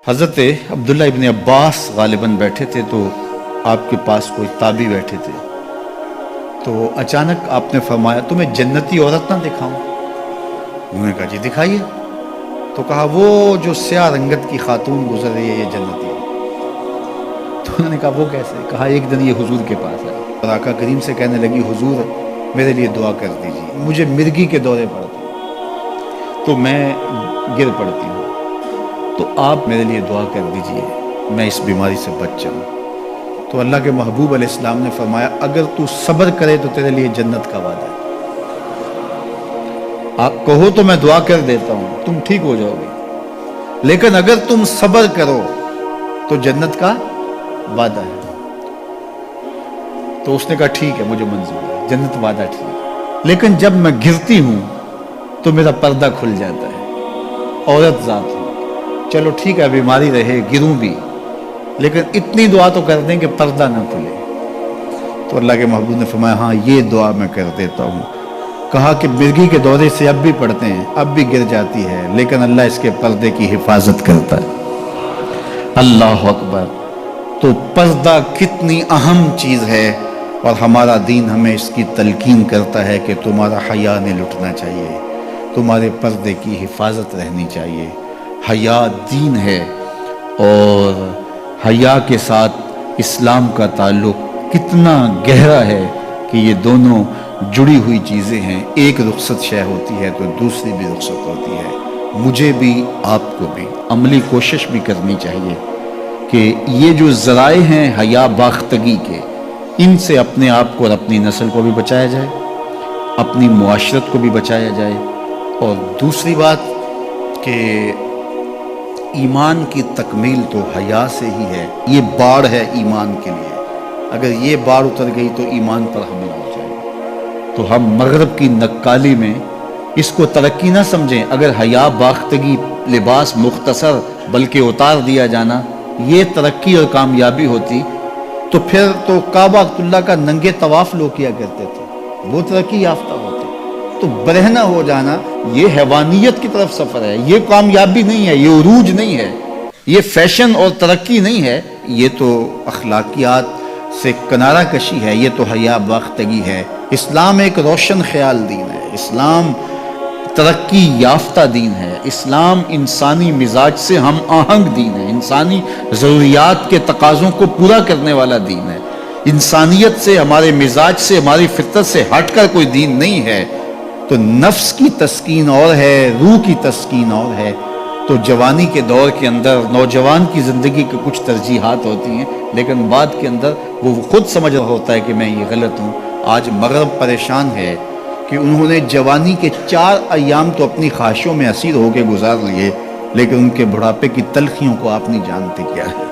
حضرت عبداللہ ابن عباس غالباً بیٹھے تھے تو آپ کے پاس کوئی تابعی بیٹھے تھے، تو اچانک آپ نے فرمایا تمہیں جنتی عورت نہ دکھاؤں؟ انہوں نے کہا جی دکھائیے۔ تو کہا وہ جو سیاہ رنگت کی خاتون گزر رہی ہے یہ جنتی ہے۔ تو انہوں نے کہا وہ کیسے؟ کہا ایک دن یہ حضور کے پاس ہے اور آقا کریم سے کہنے لگی حضور میرے لیے دعا کر دیجیے، مجھے مرگی کے دورے پڑتے ہیں تو میں گر پڑتی ہوں، تو آپ میرے لیے دعا کر دیجئے میں اس بیماری سے بچ جاؤں۔ تو اللہ کے محبوب علیہ السلام نے فرمایا اگر تو صبر کرے تو تیرے لیے جنت کا وعدہ ہے۔ آپ کہو تو میں دعا کر دیتا ہوں تم ٹھیک ہو جاؤ گے، لیکن اگر تم صبر کرو تو جنت کا وعدہ ہے۔ تو اس نے کہا ٹھیک ہے مجھے منظور ہے، جنت وعدہ ٹھیک ہے، لیکن جب میں گرتی ہوں تو میرا پردہ کھل جاتا ہے، عورت ذات ہوں، چلو ٹھیک ہے بیماری رہے گروں بھی لیکن اتنی دعا تو کر دیں کہ پردہ نہ کھلے۔ تو اللہ کے محبوب نے فرمایا ہاں یہ دعا میں کر دیتا ہوں۔ کہا کہ مرگی کے دورے سے اب بھی پڑھتے ہیں، اب بھی گر جاتی ہے لیکن اللہ اس کے پردے کی حفاظت کرتا ہے۔ اللہ اکبر! تو پردہ کتنی اہم چیز ہے، اور ہمارا دین ہمیں اس کی تلقین کرتا ہے کہ تمہارا حیا نہیں لٹنا چاہیے، تمہارے پردے کی حفاظت رہنی چاہیے۔ حیا دین ہے، اور حیا کے ساتھ اسلام کا تعلق کتنا گہرا ہے کہ یہ دونوں جڑی ہوئی چیزیں ہیں۔ ایک رخصت شے ہوتی ہے تو دوسری بھی رخصت ہوتی ہے۔ مجھے بھی آپ کو بھی عملی کوشش بھی کرنی چاہیے کہ یہ جو ذرائع ہیں حیا باختگی کے، ان سے اپنے آپ کو اور اپنی نسل کو بھی بچایا جائے، اپنی معاشرت کو بھی بچایا جائے۔ اور دوسری بات کہ ایمان کی تکمیل تو حیا سے ہی ہے، یہ باڑ ہے ایمان کے لیے، اگر یہ باڑ اتر گئی تو ایمان پر حملہ ہو جائے گا۔ تو ہم مغرب کی نکالی میں اس کو ترقی نہ سمجھیں، اگر حیا باختگی لباس مختصر بلکہ اتار دیا جانا یہ ترقی اور کامیابی ہوتی تو پھر تو کعبہ اللہ کا ننگے طواف لوگ کیا کرتے تھے، وہ ترقی یافتہ ہوتے۔ تو برہنہ ہو جانا یہ حیوانیت کی طرف سفر ہے، یہ کامیابی نہیں ہے، یہ عروج نہیں ہے، یہ فیشن اور ترقی نہیں ہے، یہ تو اخلاقیات سے کنارہ کشی ہے، یہ تو حیا باختگی ہے۔ اسلام ایک روشن خیال دین ہے، اسلام ترقی یافتہ دین ہے، اسلام انسانی مزاج سے ہم آہنگ دین ہے، انسانی ضروریات کے تقاضوں کو پورا کرنے والا دین ہے۔ انسانیت سے، ہمارے مزاج سے، ہماری فطرت سے ہٹ کر کوئی دین نہیں ہے۔ تو نفس کی تسکین اور ہے، روح کی تسکین اور ہے۔ تو جوانی کے دور کے اندر نوجوان کی زندگی کے کچھ ترجیحات ہوتی ہیں، لیکن بعد کے اندر وہ خود سمجھ رہا ہوتا ہے کہ میں یہ غلط ہوں۔ آج مغرب پریشان ہے کہ انہوں نے جوانی کے 4 ایام تو اپنی خواہشوں میں اسیر ہو کے گزار لیے، لیکن ان کے بڑھاپے کی تلخیوں کو آپ نہیں جانتے کیا ہے۔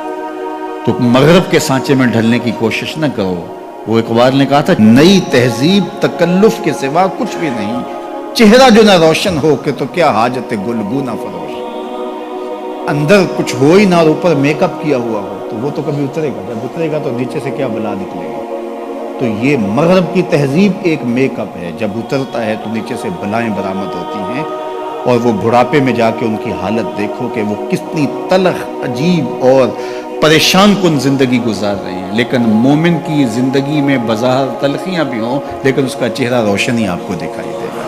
تو مغرب کے سانچے میں ڈھلنے کی کوشش نہ کرو۔ وہ اقبال نے کہا تھا نئی تہذیب تکلف کے سوا کچھ بھی نہیں، چہرہ جو نہ روشن ہو کہ تو کیا حاجت گلگو نہ فروش۔ اندر کچھ ہو ہی نہ اور اوپر میک اپ کیا ہوا ہو تو وہ تو کبھی اترے گا، جب اترے گا تو نیچے سے کیا بلا نکلے گا۔ تو یہ مغرب کی تہذیب ایک میک اپ ہے، جب اترتا ہے تو نیچے سے بلائیں برآمد ہوتی ہیں، اور وہ بڑھاپے میں جا کے ان کی حالت دیکھو کہ وہ کتنی تلخ عجیب اور پریشان کن زندگی گزار رہے ہیں۔ لیکن مومن کی زندگی میں بظاہر تلخیاں بھی ہوں لیکن اس کا چہرہ روشن ہی آپ کو دکھائی دے گا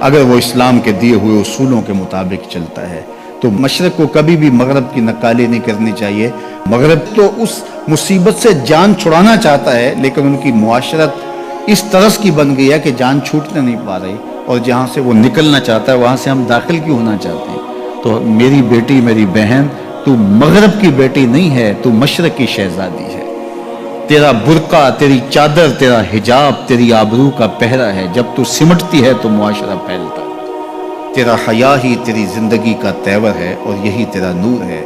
اگر وہ اسلام کے دیے ہوئے اصولوں کے مطابق چلتا ہے۔ تو مشرق کو کبھی بھی مغرب کی نکالی نہیں کرنی چاہیے۔ مغرب تو اس مصیبت سے جان چھڑانا چاہتا ہے لیکن ان کی معاشرت اس طرز کی بن گئی ہے کہ جان چھوٹنے نہیں پا رہی، اور جہاں سے وہ نکلنا چاہتا ہے وہاں سے ہم داخل کیوں ہونا چاہتے ہیں۔ تو میری بیٹی، میری بہن، تو مغرب کی بیٹی نہیں ہے، تو مشرق کی شہزادی ہے۔ تیرا برقع، تیری چادر، تیرا حجاب تیری آبرو کا پہرا ہے، جب تو سمٹتی ہے تو معاشرہ پھیلتا ہے۔ تیرا حیا ہی تیری زندگی کا تیور ہے اور یہی تیرا نور ہے۔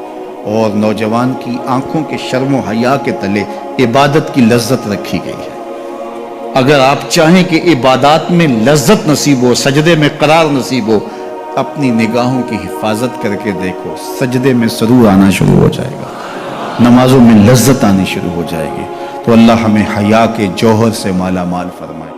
اور نوجوان کی آنکھوں کے شرم و حیا کے تلے عبادت کی لذت رکھی گئی ہے۔ اگر آپ چاہیں کہ عبادات میں لذت نصیب ہو، سجدے میں قرار نصیب ہو، اپنی نگاہوں کی حفاظت کر کے دیکھو، سجدے میں سرور آنا شروع ہو جائے گا، نمازوں میں لذت آنی شروع ہو جائے گی۔ تو اللہ ہمیں حیا کے جوہر سے مالا مال فرمائے۔